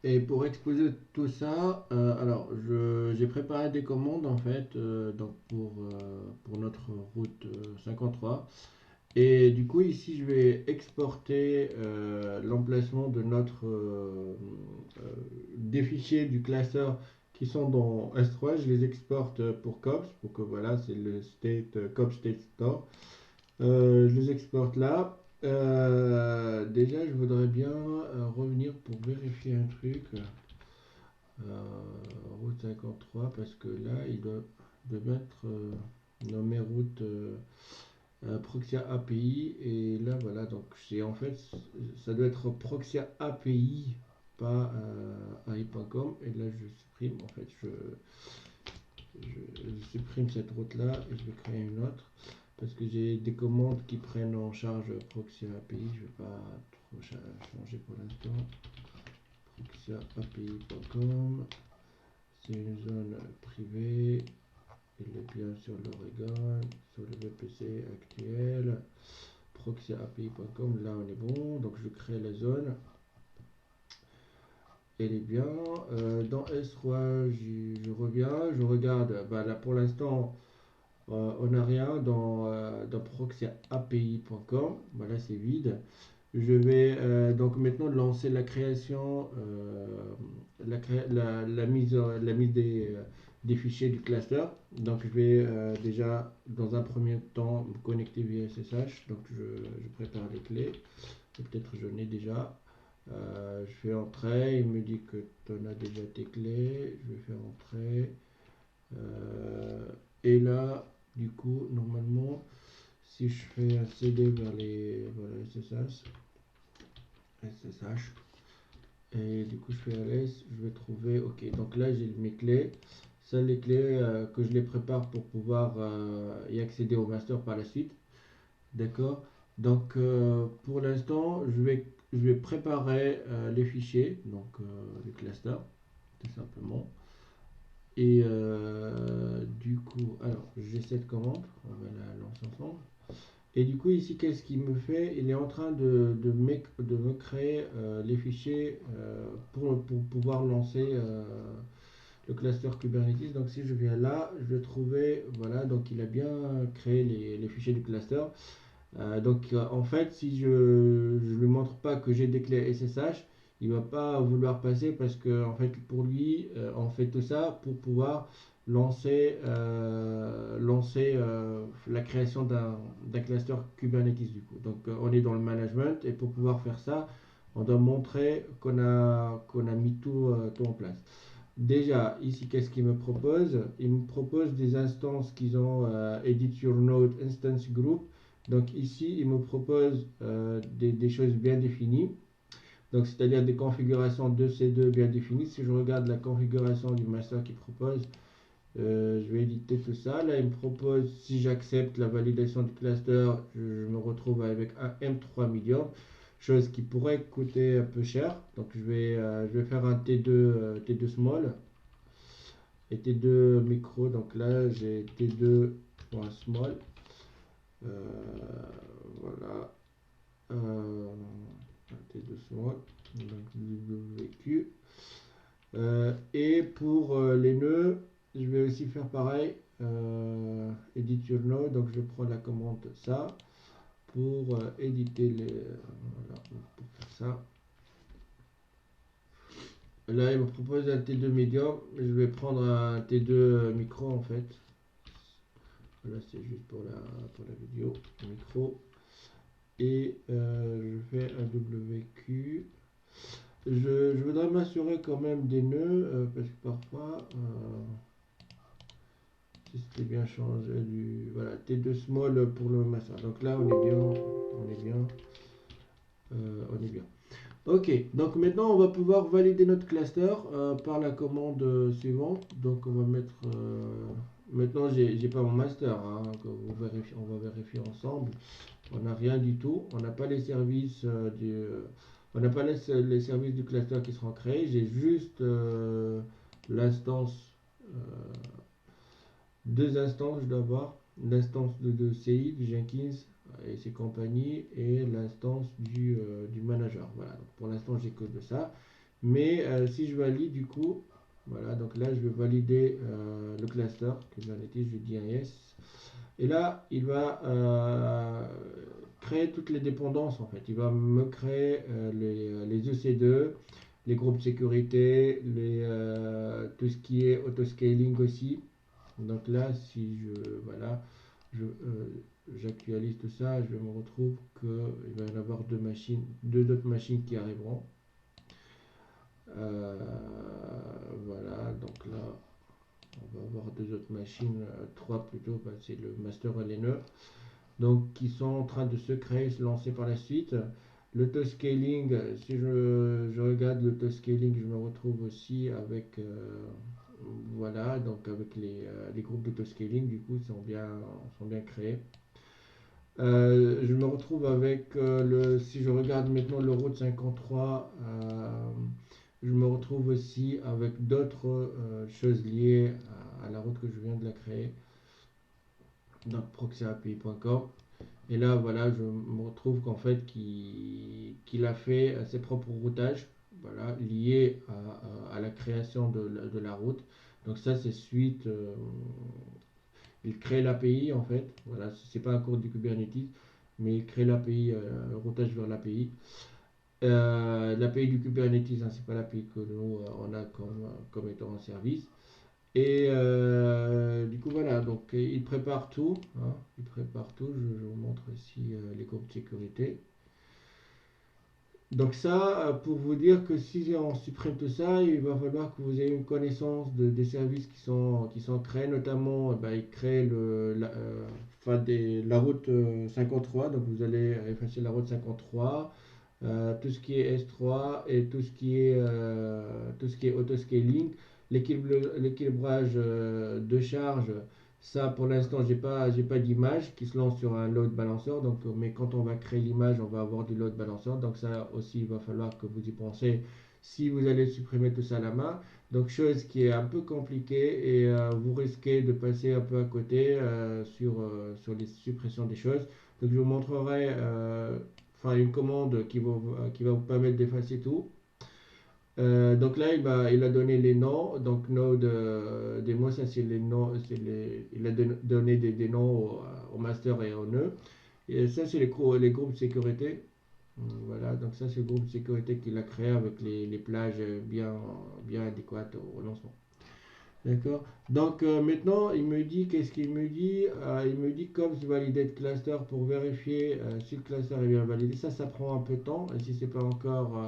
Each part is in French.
Et pour exposer tout ça, alors j'ai préparé des commandes en fait donc pour notre route 53. Et du coup ici je vais exporter l'emplacement de notre des fichiers du classeur qui sont dans S3. Je les exporte pour COPS pour que voilà c'est le state COPS State Store. Je les exporte là. Déjà je voudrais bien revenir pour vérifier un truc. Route 53 parce que là il doit mettre nommé route Proxia API et là voilà donc c'est en fait ça doit être Proxia API pas AI.com et là je supprime en fait je supprime cette route là et je vais créer une autre parce que j'ai des commandes qui prennent en charge Proxia API. Je vais pas trop changer pour l'instant. Proxia API.com, c'est une zone privée. Il est bien sur l'Oregon, sur le VPC actuel. Proxyapi.com, là on est bon. Donc je crée la zone. Elle est bien. Dans S3, je reviens, je regarde. Bah, là pour l'instant, on n'a rien dans proxyapi.com. Voilà, c'est vide. Je vais donc maintenant lancer la création, la mise des fichiers du cluster. Donc je vais déjà dans un premier temps me connecter via SSH. Donc je prépare les clés. Peut-être je n'ai déjà. Je fais entrer. Il me dit que tu en as déjà tes clés. Je vais faire entrer. Euh, et là, du coup, normalement, si je fais un CD vers les voilà, SSH, et du coup je fais ls, je vais trouver, ok, donc là j'ai mes clés, ça les clés que je les prépare pour pouvoir y accéder au master par la suite, d'accord. Donc pour l'instant je vais préparer les fichiers, donc le cluster, tout simplement. Et du coup, alors j'ai cette commande, on va la lancer ensemble. Et du coup, ici, qu'est-ce qu'il me fait? Il est en train de me créer les fichiers pour pouvoir lancer le cluster Kubernetes. Donc, si je viens là, je vais trouver, voilà, donc il a bien créé les fichiers du cluster. En fait, si je ne lui montre pas que j'ai des clés SSH, il va pas vouloir passer parce que en fait, pour lui, on fait tout ça pour pouvoir lancer la création d'un cluster Kubernetes du coup. Donc, on est dans le management et pour pouvoir faire ça, on doit montrer qu'on a mis tout en place. Déjà, ici, qu'est-ce qu'il me propose? Il me propose des instances qu'ils ont Edit Your Node Instance Group. Donc ici, il me propose des choses bien définies. Donc c'est-à-dire des configurations de ces deux bien définies. Si je regarde la configuration du master qu'il propose, je vais éditer tout ça. Là, il me propose, si j'accepte la validation du cluster, je me retrouve avec un M3 million, chose qui pourrait coûter un peu cher. Donc je vais faire un T2 small et T2 micro. Donc là, j'ai T2.small. Voilà. Euh, T2 small. Donc WQ. Et pour les nœuds, je vais aussi faire pareil. Edit your node. Donc je prends la commande ça pour éditer voilà, pour faire ça. Là, il me propose un T2 medium. Je vais prendre un T2 micro en fait. Voilà, c'est juste pour la vidéo, le micro. Et je fais un WQ. Je voudrais m'assurer quand même des nœuds parce que parfois, si c'était bien changé du. Voilà, T2 small pour le master. Donc là, on est bien. On est bien. On est bien. Ok, donc maintenant on va pouvoir valider notre cluster par la commande suivante. Donc on va mettre. Maintenant j'ai pas mon master, hein, on va vérifier ensemble. On n'a rien du tout. On n'a pas les services on n'a pas les services du cluster qui seront créés. J'ai juste l'instance, deux instances, je dois avoir. L'instance de CI, du Jenkins et ses compagnies, et l'instance du manager. Voilà. Donc pour l'instant, j'ai que de ça. Mais si je valide du coup, voilà, donc là je vais valider le cluster Kubernetes, je dis un yes. Et là, il va créer toutes les dépendances en fait. Il va me créer les EC2, les groupes sécurité, tout ce qui est autoscaling aussi. Donc là, si je, voilà, j'actualise tout ça, je me retrouve qu'il va y en avoir deux autres machines qui arriveront. Euh, voilà, donc là, on va avoir deux autres machines, trois plutôt, bah, c'est le master LNE, donc qui sont en train de se créer, se lancer par la suite. L'autoscaling, si je regarde l'autoscaling, je me retrouve aussi avec, voilà, donc avec les groupes d'autoscaling, du coup, sont bien créés. Je me retrouve avec si je regarde maintenant le route 53, je me retrouve aussi avec d'autres choses liées à la route que je viens de la créer, donc proxyapi.com. Et là, voilà, je me retrouve qu'en fait, qu'il a fait ses propres routages, voilà, liés à la création de la route. Donc ça, c'est suite, il crée l'API en fait. Voilà, c'est pas un cours du Kubernetes, mais il crée l'API, routage vers l'API. L'API du Kubernetes, hein, c'est pas l'API que nous on a comme étant en service. Et du coup, voilà, donc il prépare tout, hein, il prépare tout. Je vous montre ici les groupes de sécurité. Donc ça, pour vous dire que si on supprime tout ça, il va falloir que vous ayez une connaissance des services qui sont créés, notamment, bah, il crée la route 53, donc vous allez effacer la route 53, tout ce qui est S3 et tout ce qui est autoscaling, l'équilibrage de charge. Ça, pour l'instant, j'ai pas d'image qui se lance sur un load balancer. Donc, mais quand on va créer l'image, on va avoir du load balancer. Donc, ça aussi, il va falloir que vous y pensez si vous allez supprimer tout ça à la main. Donc, chose qui est un peu compliquée et vous risquez de passer un peu à côté sur les suppressions des choses. Donc, je vous montrerai une commande qui va vous permettre d'effacer tout. Donc là, il a donné les noms. Donc, Node démo, ça c'est les noms. Il a donné des noms au master et au nœud. Et ça, c'est les groupes de sécurité. Voilà, donc ça, c'est le groupe de sécurité qu'il a créé avec les plages bien adéquates au lancement. D'accord. Donc maintenant, il me dit, qu'est-ce qu'il me dit? Il me dit COPS validate cluster pour vérifier si le cluster est bien validé. Ça prend un peu de temps. Et si c'est pas encore,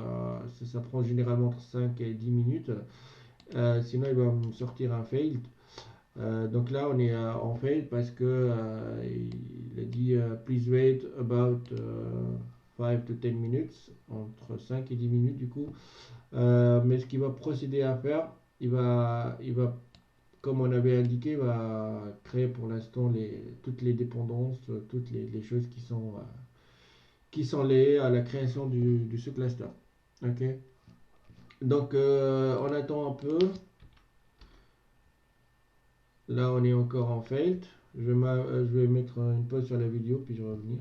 ça prend généralement entre 5 et 10 minutes. Sinon, il va me sortir un failed. Donc là, on est en failed parce que il a dit please wait about 5 to 10 minutes, entre 5 et 10 minutes du coup. Mais ce qu'il va procéder à faire, il va comme on avait indiqué, va créer pour l'instant toutes les dépendances, toutes les choses qui sont liées à la création du subcluster. Ok. Donc on attend un peu. Là on est encore en failed. Je vais mettre une pause sur la vidéo puis je vais revenir.